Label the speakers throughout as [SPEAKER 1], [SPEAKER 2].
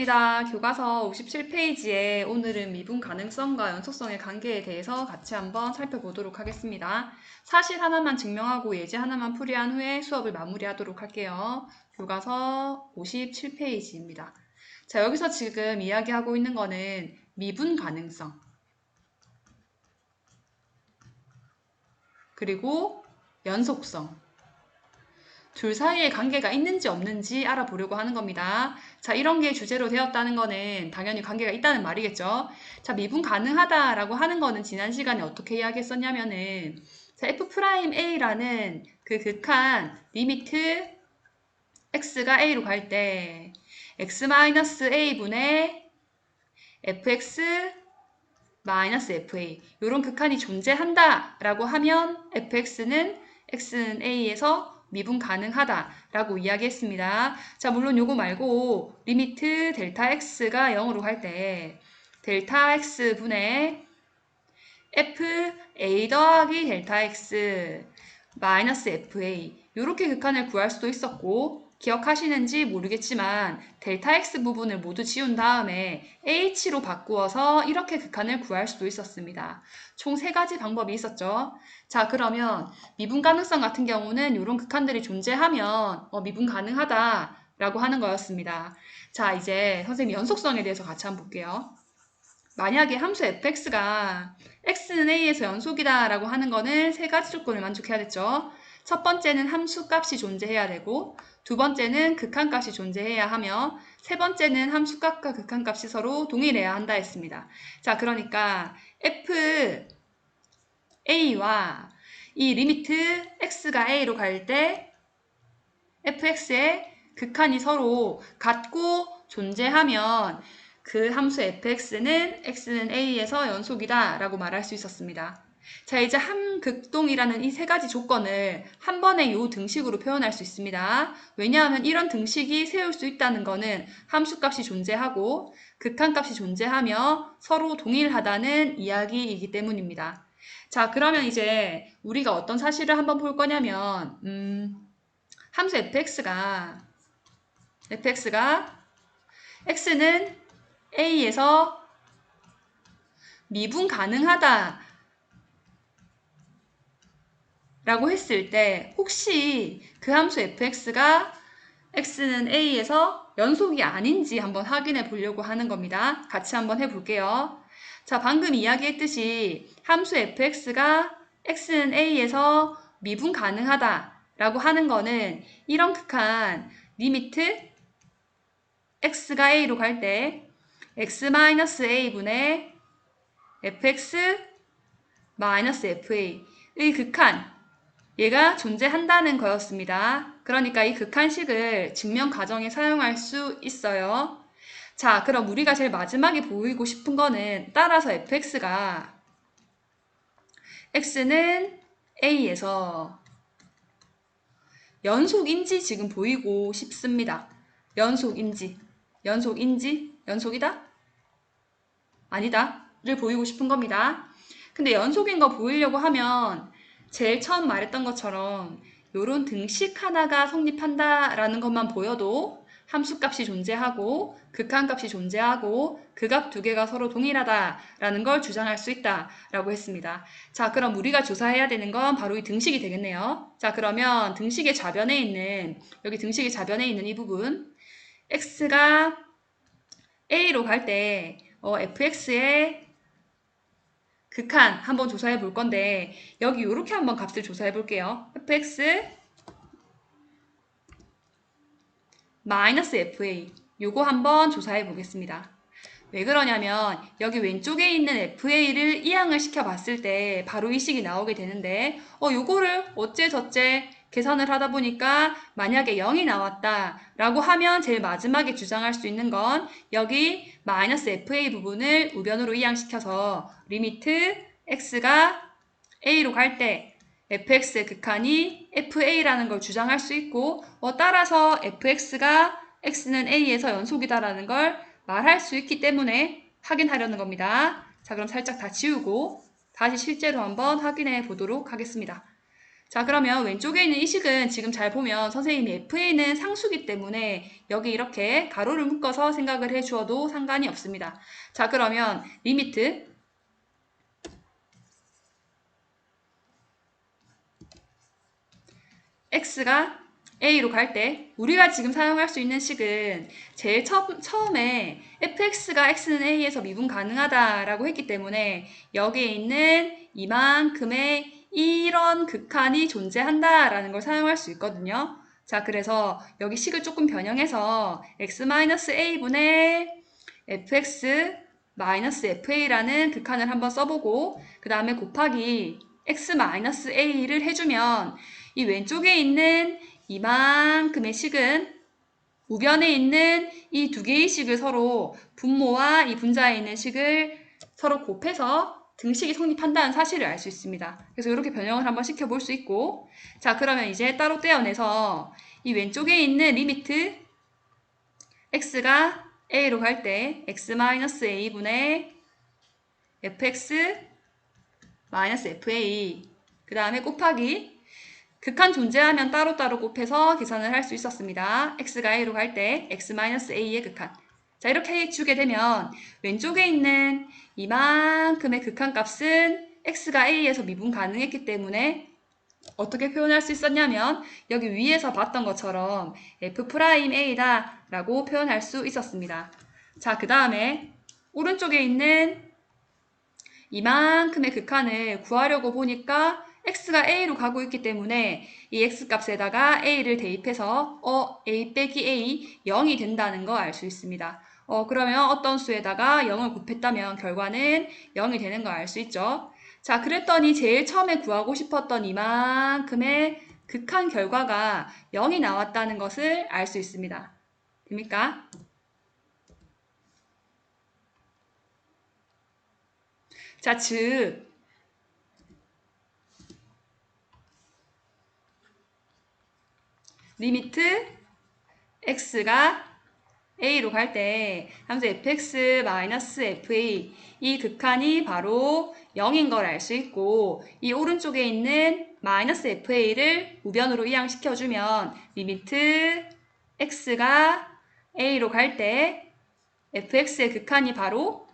[SPEAKER 1] 반갑습니다. 교과서 57페이지에 오늘은 미분 가능성과 연속성의 관계에 대해서 같이 한번 살펴보도록 하겠습니다. 사실 하나만 증명하고 예제 하나만 풀이한 후에 수업을 마무리하도록 할게요. 교과서 57페이지입니다. 자, 여기서 지금 이야기하고 있는 거는 미분 가능성, 그리고 연속성. 둘 사이에 관계가 있는지 없는지 알아보려고 하는 겁니다. 자, 이런 게 주제로 되었다는 거는 당연히 관계가 있다는 말이겠죠. 자, 미분 가능하다라고 하는 거는 지난 시간에 어떻게 이야기했었냐면은 자, F'A라는 그 극한 리미트 x가 a로 갈 때 x-a분의 fx fa 이런 극한이 존재한다 라고 하면 fx는 x는 a에서 미분 가능하다라고 이야기했습니다. 자, 물론 요거 말고 리미트 델타 x가 0으로 갈 때 델타 x분의 fa 더하기 델타 x 마이너스 fa 이렇게 극한을 구할 수도 있었고 기억하시는지 모르겠지만 델타 x 부분을 모두 지운 다음에 h로 바꾸어서 이렇게 극한을 구할 수도 있었습니다. 총 3가지 방법이 있었죠. 자, 그러면 미분 가능성 같은 경우는 이런 극한들이 존재하면 미분 가능하다라고 하는 거였습니다. 자, 이제 선생님 연속성에 대해서 같이 한번 볼게요. 만약에 함수 fx가 x는 a에서 연속이다 라고 하는 거는 3가지 조건을 만족해야겠죠. 첫 번째는 함수 값이 존재해야 되고, 두 번째는 극한 값이 존재해야 하며, 세 번째는 함수 값과 극한 값이 서로 동일해야 한다 했습니다. 자, 그러니까 fA와 이 리미트 x가 a로 갈 때 fx의 극한이 서로 같고 존재하면 그 함수 fx는 x는 a에서 연속이다 라고 말할 수 있었습니다. 자, 이제 함극동이라는 이 3가지 조건을 한 번에 이 등식으로 표현할 수 있습니다. 왜냐하면 이런 등식이 세울 수 있다는 거는 함수값이 존재하고 극한값이 존재하며 서로 동일하다는 이야기이기 때문입니다. 자, 그러면 이제 우리가 어떤 사실을 한번 볼 거냐면 함수 fx가 x는 a에서 미분 가능하다 라고 했을 때 혹시 그 함수 fx가 x는 a에서 연속이 아닌지 한번 확인해 보려고 하는 겁니다. 같이 한번 해볼게요. 자, 방금 이야기했듯이 함수 fx가 x는 a에서 미분 가능하다 라고 하는 거는 이런 극한 리미트 x가 a로 갈 때 x-a분의 fx-fa의 극한 얘가 존재한다는 거였습니다. 그러니까 이 극한식을 증명 과정에 사용할 수 있어요. 자, 그럼 우리가 제일 마지막에 보이고 싶은 거는 따라서 fx가 x는 a에서 연속인지 지금 보이고 싶습니다. 연속이다? 아니다? 를 보이고 싶은 겁니다. 근데 연속인 거 보이려고 하면 제일 처음 말했던 것처럼 요런 등식 하나가 성립한다라는 것만 보여도 함수값이 존재하고 극한값이 존재하고 그 값 2개가 서로 동일하다라는 걸 주장할 수 있다라고 했습니다. 자, 그럼 우리가 조사해야 되는 건 바로 이 등식이 되겠네요. 자, 그러면 등식의 좌변에 있는 여기 등식의 좌변에 있는 이 부분 x가 a로 갈 때 fx의 극한 한번 조사해 볼 건데 여기 이렇게 한번 값을 조사해 볼게요. fx -fa 요거 한번 조사해 보겠습니다. 왜 그러냐면 여기 왼쪽에 있는 fa를 이항을 시켜 봤을 때 바로 이 식이 나오게 되는데 요거를 어째저째 계산을 하다 보니까 만약에 0이 나왔다 라고 하면 제일 마지막에 주장할 수 있는 건 여기 -fa 부분을 우변으로 이항시켜서 리미트 x가 a로 갈 때 fx의 극한이 fa라는 걸 주장할 수 있고 따라서 fx가 x는 a에서 연속이다라는 걸 말할 수 있기 때문에 확인하려는 겁니다. 자, 그럼 살짝 다 지우고 다시 실제로 한번 확인해 보도록 하겠습니다. 자, 그러면 왼쪽에 있는 이 식은 지금 잘 보면 선생님이 FA는 상수기 때문에 여기 이렇게 가로를 묶어서 생각을 해 주어도 상관이 없습니다. 자, 그러면 리미트 x가 a로 갈 때 우리가 지금 사용할 수 있는 식은 제일 처음에 fx가 x는 a에서 미분 가능하다라고 했기 때문에 여기에 있는 이만큼의 이런 극한이 존재한다라는 걸 사용할 수 있거든요. 자, 그래서 여기 식을 조금 변형해서 x-a분의 fx-fa라는 극한을 한번 써보고 그 다음에 곱하기 x-a를 해주면 이 왼쪽에 있는 이만큼의 식은 우변에 있는 이 두 개의 식을 서로 분모와 이 분자에 있는 식을 서로 곱해서 등식이 성립한다는 사실을 알 수 있습니다. 그래서 이렇게 변형을 한번 시켜볼 수 있고, 자, 그러면 이제 따로 떼어내서 이 왼쪽에 있는 리미트 x가 a로 갈 때 x-a분의 fx-fa 그 다음에 곱하기 극한 존재하면 따로따로 곱해서 계산을 할 수 있었습니다. x가 a로 갈 때 x-a의 극한. 자, 이렇게 해주게 되면 왼쪽에 있는 이만큼의 극한 값은 x가 a에서 미분 가능했기 때문에 어떻게 표현할 수 있었냐면 여기 위에서 봤던 것처럼 f'a다 라고 표현할 수 있었습니다. 자, 그 다음에 오른쪽에 있는 이만큼의 극한을 구하려고 보니까 x가 a로 가고 있기 때문에 이 x값에다가 a를 대입해서 a 빼기 a 0이 된다는 거 알 수 있습니다. 그러면 어떤 수에다가 0을 곱했다면 결과는 0이 되는 거 알 수 있죠. 자, 그랬더니 제일 처음에 구하고 싶었던 이만큼의 극한 결과가 0이 나왔다는 것을 알 수 있습니다. 됩니까? 자, 즉 리미트 x가 a로 갈 때 함수 fx-fa 이 극한이 바로 0인 걸 알 수 있고 이 오른쪽에 있는 -fa를 우변으로 이항시켜주면 리미트 x가 a로 갈 때 fx의 극한이 바로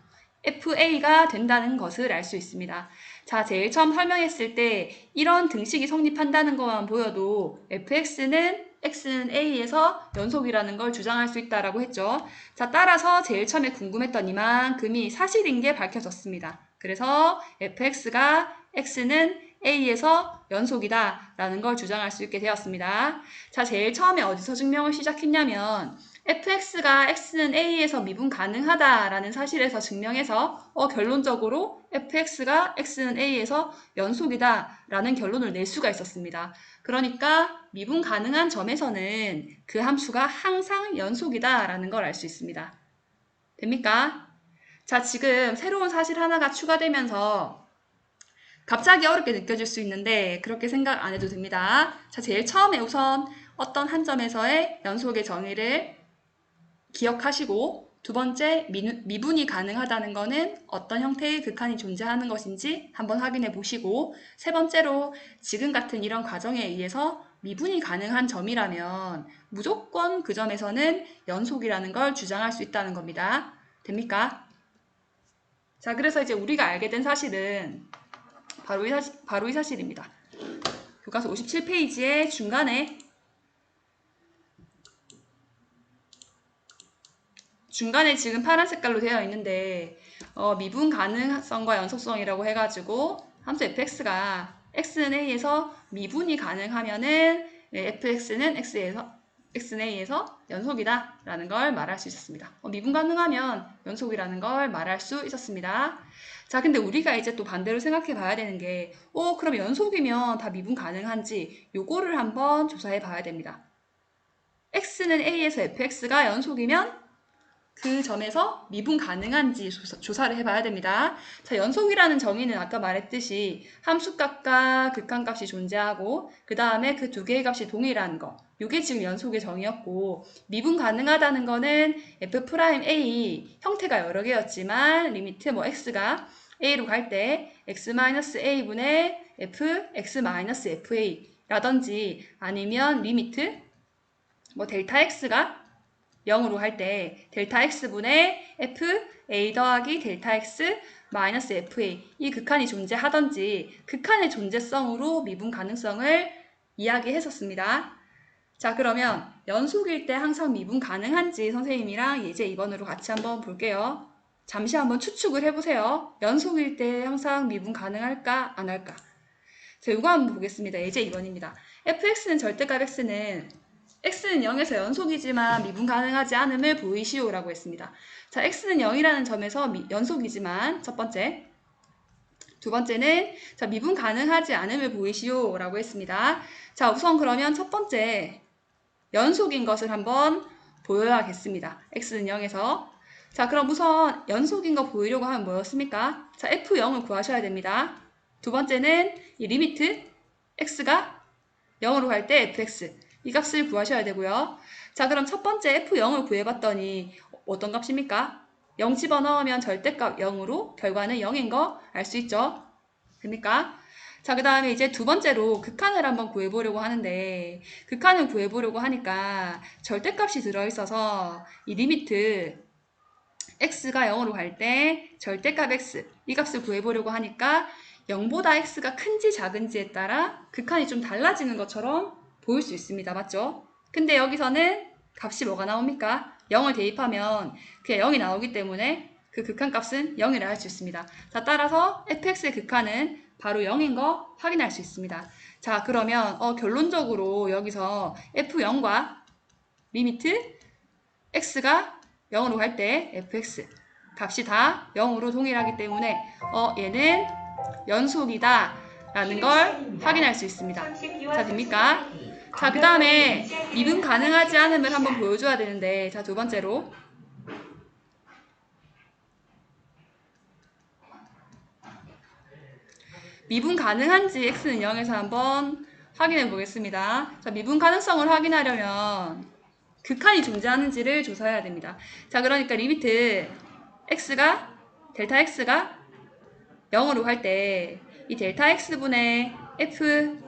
[SPEAKER 1] fa가 된다는 것을 알 수 있습니다. 자, 제일 처음 설명했을 때 이런 등식이 성립한다는 것만 보여도 fx는 x는 a에서 연속이라는 걸 주장할 수 있다라고 했죠. 자, 따라서 제일 처음에 궁금했던 이만큼이 사실인 게 밝혀졌습니다. 그래서 fx가 x는 a에서 연속이다 라는 걸 주장할 수 있게 되었습니다. 자, 제일 처음에 어디서 증명을 시작했냐면 fx가 x는 a에서 미분 가능하다라는 사실에서 증명해서 결론적으로 fx가 x는 a에서 연속이다라는 결론을 낼 수가 있었습니다. 그러니까 미분 가능한 점에서는 그 함수가 항상 연속이다라는 걸 알 수 있습니다. 됩니까? 자, 지금 새로운 사실 하나가 추가되면서 갑자기 어렵게 느껴질 수 있는데 그렇게 생각 안 해도 됩니다. 자, 제일 처음에 우선 어떤 한 점에서의 연속의 정의를 기억하시고 두 번째, 미분이 가능하다는 것은 어떤 형태의 극한이 존재하는 것인지 한번 확인해 보시고 세 번째로 지금 같은 이런 과정에 의해서 미분이 가능한 점이라면 무조건 그 점에서는 연속이라는 걸 주장할 수 있다는 겁니다. 됩니까? 자, 그래서 이제 우리가 알게 된 사실은 바로 이 사실입니다. 교과서 57페이지의 중간에 지금 파란 색깔로 되어 있는데 미분 가능성과 연속성이라고 해가지고 함수 fx가 x는 a에서 미분이 가능하면은 fx는 x는 a에서 연속이다 라는 걸 말할 수 있었습니다. 미분 가능하면 연속이라는 걸 말할 수 있었습니다. 자, 근데 우리가 이제 또 반대로 생각해 봐야 되는 게 그럼 연속이면 다 미분 가능한지 요거를 한번 조사해 봐야 됩니다. x는 a에서 fx가 연속이면 그 점에서 미분 가능한지 조사를 해봐야 됩니다. 자, 연속이라는 정의는 아까 말했듯이 함수값과 극한값이 존재하고 그 다음에 그 두 개의 값이 동일한 거. 이게 지금 연속의 정의였고 미분 가능하다는 거는 f'A 형태가 여러 개였지만 리미트 x가 a로 갈 때 x-a분의 f, x-fa 라든지 아니면 리미트 뭐 델타 x가 0으로 할 때 델타 x분의 f a 더하기 델타 x 마이너스 fa 이 극한이 존재하던지 극한의 존재성으로 미분 가능성을 이야기했었습니다. 자, 그러면 연속일 때 항상 미분 가능한지 선생님이랑 예제 2번으로 같이 한번 볼게요. 잠시 한번 추측을 해보세요. 연속일 때 항상 미분 가능할까 안 할까? 자, 이거 한번 보겠습니다. 예제 2번입니다. fx는 절대값 x는 0에서 연속이지만 미분 가능하지 않음을 보이시오라고 했습니다. 자, x는 0이라는 점에서 연속이지만 첫 번째, 두 번째는 자, 미분 가능하지 않음을 보이시오라고 했습니다. 자, 우선 그러면 첫 번째 연속인 것을 한번 보여야겠습니다. x는 0에서 자, 그럼 우선 연속인 거 보이려고 하면 뭐였습니까? 자, f0을 구하셔야 됩니다. 두 번째는 이 리미트 x가 0으로 갈 때 fx 이 값을 구하셔야 되고요. 자, 그럼 첫 번째 f0을 구해봤더니 어떤 값입니까? 0 집어넣으면 절대값 0으로 결과는 0인 거 알 수 있죠? 됩니까? 자, 그 다음에 이제 두 번째로 극한을 한번 구해보려고 하는데 극한을 구해보려고 하니까 절대값이 들어있어서 이 리미트 x가 0으로 갈 때 절대값 x 이 값을 구해보려고 하니까 0보다 x가 큰지 작은지에 따라 극한이 좀 달라지는 것처럼 보일 수 있습니다. 맞죠? 근데 여기서는 값이 뭐가 나옵니까? 0을 대입하면 그냥 0이 나오기 때문에 그 극한 값은 0이라 할 수 있습니다. 자, 따라서 fx의 극한은 바로 0인 거 확인할 수 있습니다. 자, 그러면 결론적으로 여기서 f0과 리미트 x가 0으로 갈 때 fx 값이 다 0으로 동일하기 때문에 얘는 연속이다 라는 걸 확인할 수 있습니다. 자, 됩니까? 자, 그 다음에 미분 가능하지 않음을 한번 보여줘야 되는데 자, 두 번째로 미분 가능한지 x는 0에서 한번 확인해 보겠습니다. 자, 미분 가능성을 확인하려면 극한이 존재하는지를 조사해야 됩니다. 자, 그러니까 리미트 x가 델타 x가 0으로 갈 때 이 델타 x분의 f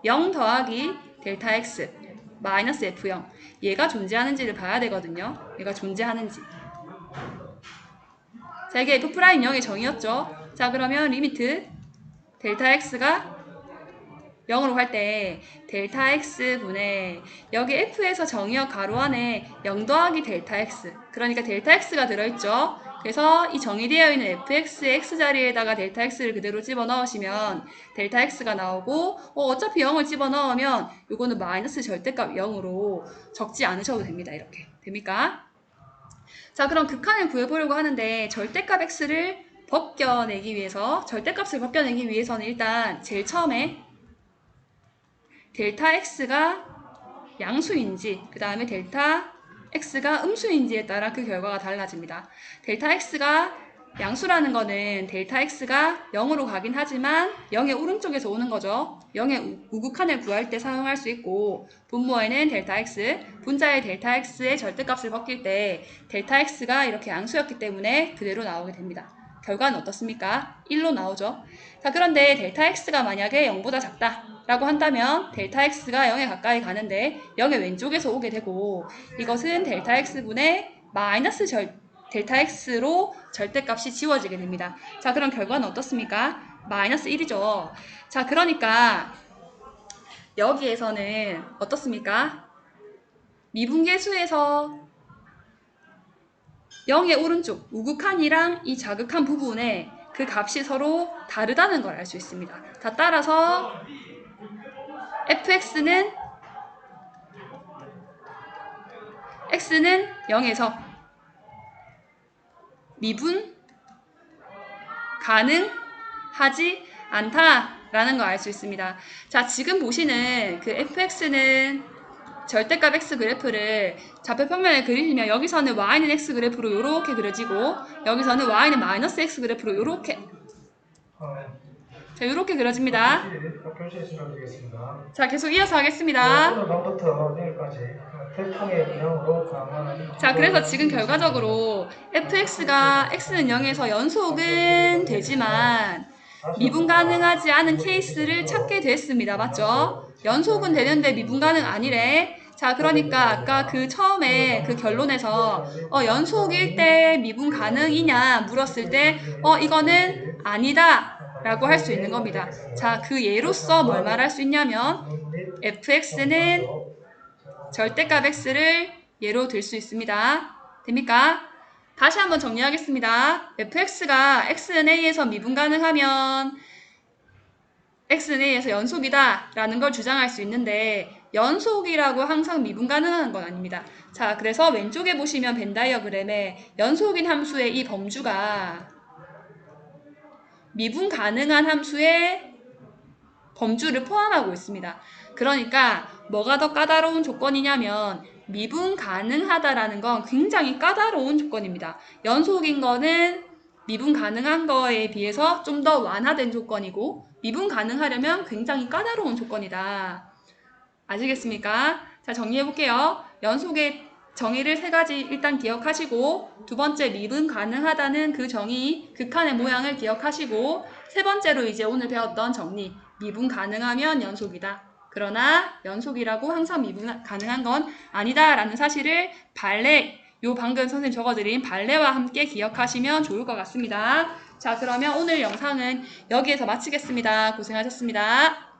[SPEAKER 1] 0 더하기 델타 x 마이너스 f0 얘가 존재하는지를 봐야 되거든요. 얘가 존재하는지. 자, 이게 f'0의 정의였죠. 자, 그러면 리미트 델타 x가 0으로 갈 때 델타 x분의 여기 f에서 정의역 가로 안에 0 더하기 델타 x 그러니까 델타 x가 들어있죠. 그래서 이 정의되어 있는 fx의 x자리에다가 델타 x를 그대로 집어넣으시면 델타 x가 나오고 어차피 0을 집어넣으면 이거는 마이너스 절대값 0으로 적지 않으셔도 됩니다. 이렇게 됩니까? 자, 그럼 극한을 구해보려고 하는데 절대값 x를 절대값을 벗겨내기 위해서는 일단 제일 처음에 델타 x가 양수인지 그 다음에 델타 x가 음수인지에 따라 그 결과가 달라집니다. 델타 x가 양수라는 거는 델타 x가 0으로 가긴 하지만 0의 오른쪽에서 오는 거죠. 0의 우극한을 구할 때 사용할 수 있고 분모에는 델타 x, 분자의 델타 x의 절대값을 벗길 때 델타 x가 이렇게 양수였기 때문에 그대로 나오게 됩니다. 결과는 어떻습니까? 1로 나오죠. 자, 그런데 델타 x가 만약에 0보다 작다 라고 한다면 델타 x가 0에 가까이 가는데 0의 왼쪽에서 오게 되고 이것은 델타 x분의 마이너스 델타 x로 절대값이 지워지게 됩니다. 자, 그럼 결과는 어떻습니까? 마이너스 1이죠. 자, 그러니까 여기에서는 어떻습니까? 미분계수에서 0의 오른쪽 우극한이랑 이 자극한 부분에 그 값이 서로 다르다는 걸 알 수 있습니다. 자, 따라서 fx는 x는 0에서 미분 가능하지 않다라는 걸 알 수 있습니다. 자, 지금 보시는 그 fx는 절대값 x 그래프를 좌표 평면에 그리시면 여기서는 y는 x 그래프로 이렇게 그려지고 여기서는 y는 마이너스 x 그래프로 이렇게 자, 이렇게 그려집니다.
[SPEAKER 2] 표시해 주시면 되겠습니다.
[SPEAKER 1] 자, 계속 이어서 하겠습니다.
[SPEAKER 2] 오늘 밤부터 내일까지 태풍의 영향으로 강한
[SPEAKER 1] 자, 그래서 지금 결과적으로 fx가 x는 0에서 연속은 되지만 미분 가능하지 않은 케이스를 찾게 됐습니다. 맞죠? 연속은 되는데 미분 가능 아니래. 자, 그러니까 아까 그 처음에 그 결론에서 연속일 때 미분 가능이냐 물었을 때 이거는 아니다 라고 할 수 있는 겁니다. 자, 그 예로서 뭘 말할 수 있냐면 fx는 절대값 x를 예로 들 수 있습니다. 됩니까? 다시 한번 정리하겠습니다. fx가 x는 a에서 미분 가능하면 x는 a에서 연속이다 라는 걸 주장할 수 있는데 연속이라고 항상 미분 가능한 건 아닙니다. 자, 그래서 왼쪽에 보시면 벤 다이어그램에 연속인 함수의 이 범주가 미분 가능한 함수의 범주를 포함하고 있습니다. 그러니까 뭐가 더 까다로운 조건이냐면 미분 가능하다라는 건 굉장히 까다로운 조건입니다. 연속인 거는 미분 가능한 거에 비해서 좀 더 완화된 조건이고 미분 가능하려면 굉장히 까다로운 조건이다. 아시겠습니까? 자, 정리해 볼게요. 연속의 정의를 세 가지 일단 기억하시고 두 번째 미분 가능하다는 그 정의, 극한의 모양을 기억하시고 세 번째로 이제 오늘 배웠던 정리, 미분 가능하면 연속이다. 그러나 연속이라고 항상 미분 가능한 건 아니다 라는 사실을 요 방금 선생님 적어드린 발레와 함께 기억하시면 좋을 것 같습니다. 자, 그러면 오늘 영상은 여기에서 마치겠습니다. 고생하셨습니다.